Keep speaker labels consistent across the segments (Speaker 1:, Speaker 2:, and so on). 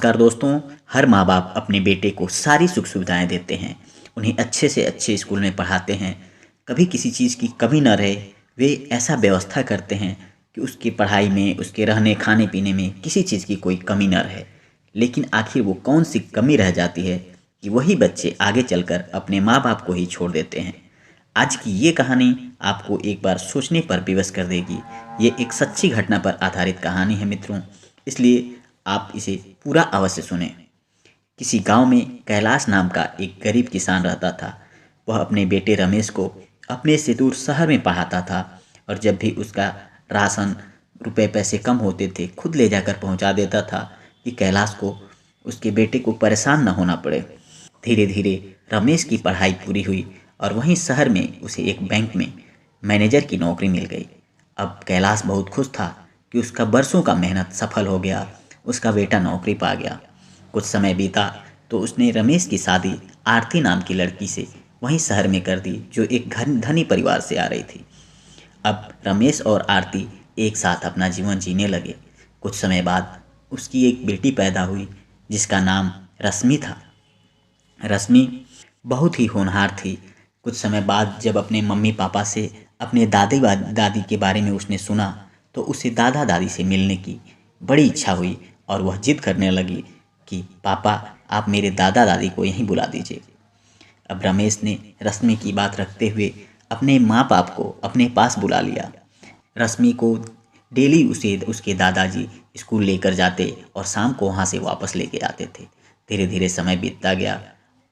Speaker 1: नमस्कार दोस्तों। हर माँ बाप अपने बेटे को सारी सुख सुविधाएं देते हैं, उन्हें अच्छे से अच्छे स्कूल में पढ़ाते हैं, कभी किसी चीज़ की कमी न रहे। वे ऐसा व्यवस्था करते हैं कि उसकी पढ़ाई में, उसके रहने खाने पीने में किसी चीज़ की कोई कमी न रहे। लेकिन आखिर वो कौन सी कमी रह जाती है कि वही बच्चे आगे चलकर अपने माँ बाप को ही छोड़ देते हैं। आज की ये कहानी आपको एक बार सोचने पर विवश कर देगी। ये एक सच्ची घटना पर आधारित कहानी है मित्रों, इसलिए आप इसे पूरा अवश्य सुने। किसी गांव में कैलाश नाम का एक गरीब किसान रहता था। वह अपने बेटे रमेश को अपने से दूर शहर में पढ़ाता था और जब भी उसका राशन रुपए पैसे कम होते थे खुद ले जाकर पहुंचा देता था कि कैलाश को, उसके बेटे को परेशान न होना पड़े। धीरे धीरे रमेश की पढ़ाई पूरी हुई और वहीं शहर में उसे एक बैंक में मैनेजर की नौकरी मिल गई। अब कैलाश बहुत खुश था कि उसका बरसों का मेहनत सफल हो गया, उसका बेटा नौकरी पा गया। कुछ समय बीता तो उसने रमेश की शादी आरती नाम की लड़की से वहीं शहर में कर दी, जो एक धनी परिवार से आ रही थी। अब रमेश और आरती एक साथ अपना जीवन जीने लगे। कुछ समय बाद उसकी एक बेटी पैदा हुई जिसका नाम रश्मि था। रश्मि बहुत ही होनहार थी। कुछ समय बाद जब अपने मम्मी पापा से अपने दादी के बारे में उसने सुना तो उसे दादा दादी से मिलने की बड़ी इच्छा हुई और वह जिद करने लगी कि पापा, आप मेरे दादा दादी को यहीं बुला दीजिए। अब रमेश ने रश्मि की बात रखते हुए अपने माँ बाप को अपने पास बुला लिया। रश्मि को डेली उसे उसके दादाजी स्कूल लेकर जाते और शाम को वहाँ से वापस लेके आते थे। धीरे धीरे समय बीतता गया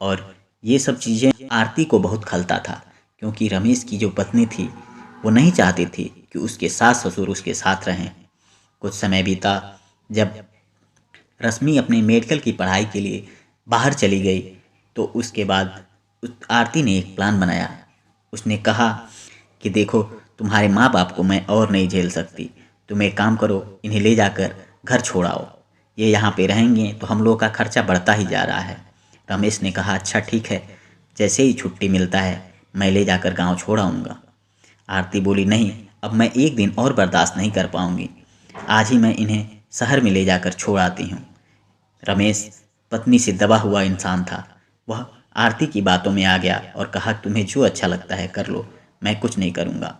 Speaker 1: और ये सब चीज़ें आरती को बहुत खलता था, क्योंकि रमेश की जो पत्नी थी वो नहीं चाहती थी कि उसके सास ससुर उसके साथ रहें। कुछ समय बीता जब रश्मि अपने मेडिकल की पढ़ाई के लिए बाहर चली गई तो उसके बाद आरती ने एक प्लान बनाया। उसने कहा कि देखो, तुम्हारे माँ बाप को मैं और नहीं झेल सकती, तुम एक काम करो, इन्हें ले जाकर घर छोड़ाओ। ये यहाँ पे रहेंगे तो हम लोग का खर्चा बढ़ता ही जा रहा है। रमेश ने कहा, अच्छा ठीक है, जैसे ही छुट्टी मिलता है मैं ले जाकर गाँव छोड़ आऊँगा। आरती बोली, नहीं, अब मैं एक दिन और बर्दाश्त नहीं कर पाऊँगी, आज ही मैं इन्हें शहर में ले जाकर छोड़ आती हूँ। रमेश पत्नी से दबा हुआ इंसान था। वह आरती की बातों में आ गया और कहा, तुम्हें जो अच्छा लगता है कर लो, मैं कुछ नहीं करूँगा।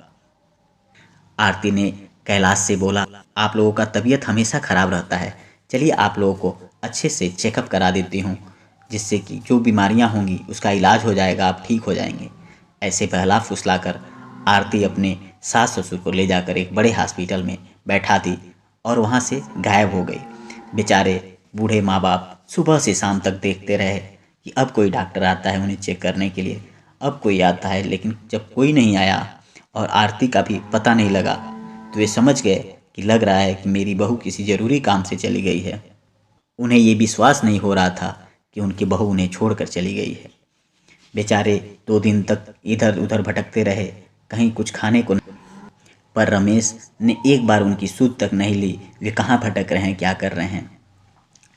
Speaker 1: आरती ने कैलाश से बोला, आप लोगों का तबीयत हमेशा ख़राब रहता है, चलिए आप लोगों को अच्छे से चेकअप करा देती हूँ, जिससे कि जो बीमारियाँ होंगी उसका इलाज हो जाएगा, आप ठीक हो जाएंगे। ऐसे बहला फुसला कर आरती अपने सास ससुर को ले जाकर एक बड़े हॉस्पिटल में बैठा दी और वहाँ से गायब हो गई। बेचारे बूढ़े माँ बाप सुबह से शाम तक देखते रहे कि अब कोई डॉक्टर आता है उन्हें चेक करने के लिए, अब कोई आता है, लेकिन जब कोई नहीं आया और आरती का भी पता नहीं लगा तो वे समझ गए कि लग रहा है कि मेरी बहू किसी ज़रूरी काम से चली गई है। उन्हें ये विश्वास नहीं हो रहा था कि उनकी बहू उन्हें छोड़कर चली गई है। बेचारे 2 दिन तक इधर उधर भटकते रहे, कहीं कुछ खाने को नहीं। पर रमेश ने एक बार उनकी सुध तक नहीं ली, वे कहाँ भटक रहे हैं, क्या कर रहे हैं।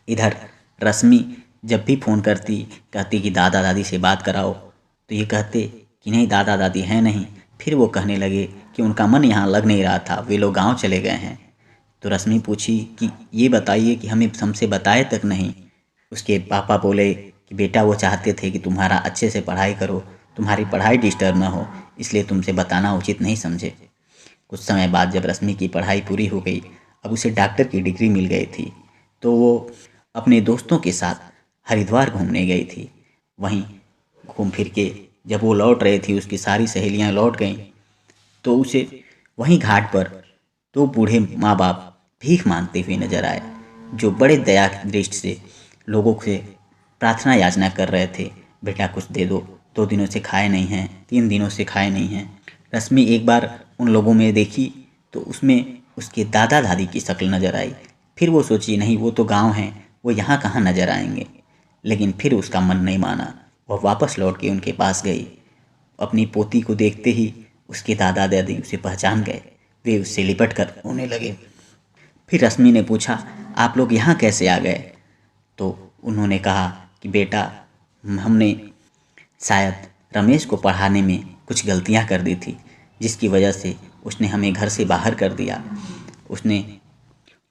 Speaker 1: इधर रश्मि जब भी फ़ोन करती, कहती कि दादा दादी से बात कराओ, तो ये कहते कि नहीं, दादा दादी हैं नहीं। फिर वो कहने लगे कि उनका मन यहाँ लग नहीं रहा था, वे लोग गांव चले गए हैं। तो रश्मि पूछी कि ये बताइए कि हमें हमसे बताए तक नहीं। उसके पापा बोले कि बेटा, वो चाहते थे कि तुम्हारा अच्छे से पढ़ाई करो, तुम्हारी पढ़ाई डिस्टर्ब ना हो, इसलिए तुमसे बताना उचित नहीं समझे। कुछ समय बाद जब रश्मि की पढ़ाई पूरी हो गई, अब उसे डॉक्टर की डिग्री मिल गई थी, तो वो अपने दोस्तों के साथ हरिद्वार घूमने गई थी। वहीं घूम फिर के जब वो लौट रही थी, उसकी सारी सहेलियां लौट गईं, तो उसे वहीं घाट पर 2 बूढ़े माँ बाप भीख मांगते हुए नजर आए, जो बड़े दया की दृष्टि से लोगों से प्रार्थना याचना कर रहे थे, बेटा कुछ दे दो, 2 दिनों से खाए नहीं हैं, 3 दिनों से खाए नहीं हैं। रश्मि एक बार उन लोगों में देखी तो उसमें उसके दादा दादी की शक्ल नजर आई। फिर वो सोची, नहीं, वो तो गांव हैं, वो यहाँ कहाँ नजर आएंगे। लेकिन फिर उसका मन नहीं माना, वह वापस लौट के उनके पास गई। अपनी पोती को देखते ही उसके दादा दादी उसे पहचान गए, वे उससे लिपट कर रोने लगे। फिर रश्मि ने पूछा, आप लोग यहाँ कैसे आ गए? तो उन्होंने कहा कि बेटा, हमने शायद रमेश को पढ़ाने में कुछ गलतियाँ कर दी थी, जिसकी वजह से उसने हमें घर से बाहर कर दिया। उसने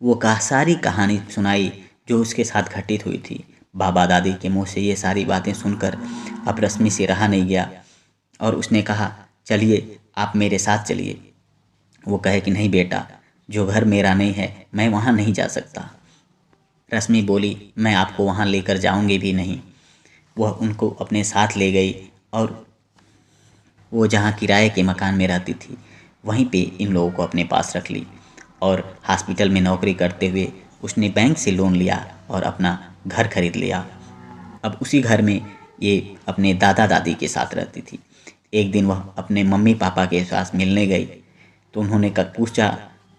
Speaker 1: वो सारी कहानी सुनाई जो उसके साथ घटित हुई थी। बाबा दादी के मुंह से ये सारी बातें सुनकर अब रश्मि से रहा नहीं गया और उसने कहा, चलिए आप मेरे साथ चलिए। वो कहे कि नहीं बेटा, जो घर मेरा नहीं है मैं वहाँ नहीं जा सकता। रश्मि बोली, मैं आपको वहाँ लेकर जाऊँगी भी नहीं। वह उनको अपने साथ ले गई और वो जहाँ किराए के मकान में रहती थी वहीं पे इन लोगों को अपने पास रख ली और हॉस्पिटल में नौकरी करते हुए उसने बैंक से लोन लिया और अपना घर खरीद लिया। अब उसी घर में ये अपने दादा दादी के साथ रहती थी। एक दिन वह अपने मम्मी पापा के साथ मिलने गई तो उन्होंने पूछा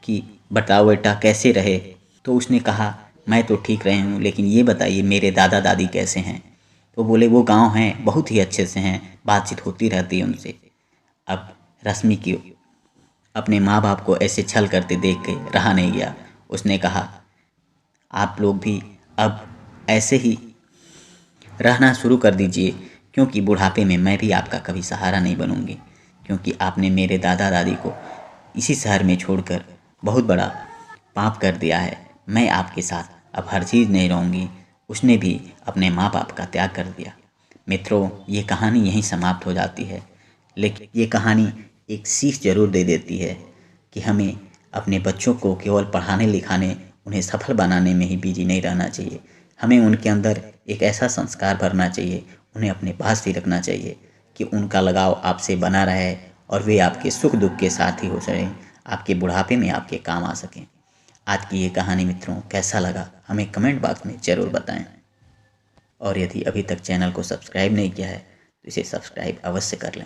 Speaker 1: कि बताओ बेटा कैसे रहे। तो उसने कहा, मैं तो ठीक रहे हूँ, लेकिन ये बताइए मेरे दादा दादी कैसे हैं। तो बोले, वो गांव हैं, बहुत ही अच्छे से हैं, बातचीत होती रहती है उनसे। अब रश्मि की अपने माँ बाप को ऐसे छल करते देख के रहा नहीं गया। उसने कहा, आप लोग भी अब ऐसे ही रहना शुरू कर दीजिए, क्योंकि बुढ़ापे में मैं भी आपका कभी सहारा नहीं बनूंगी, क्योंकि आपने मेरे दादा दादी को इसी शहर में छोड़कर बहुत बड़ा पाप कर दिया है। मैं आपके साथ अब हर चीज़ नहीं रहूँगी। उसने भी अपने माँ बाप का त्याग कर दिया। मित्रों, ये कहानी यहीं समाप्त हो जाती है, लेकिन ये कहानी एक सीख जरूर दे देती है कि हमें अपने बच्चों को केवल पढ़ाने लिखाने, उन्हें सफल बनाने में ही बिजी नहीं रहना चाहिए। हमें उनके अंदर एक ऐसा संस्कार भरना चाहिए, उन्हें अपने पास भी रखना चाहिए कि उनका लगाव आपसे बना रहे और वे आपके सुख दुख के साथ ही हो सकें, आपके बुढ़ापे में आपके काम आ सकें। आज की ये कहानी मित्रों कैसा लगा हमें कमेंट बॉक्स में ज़रूर बताएं और यदि अभी तक चैनल को सब्सक्राइब नहीं किया है तो इसे सब्सक्राइब अवश्य कर लें।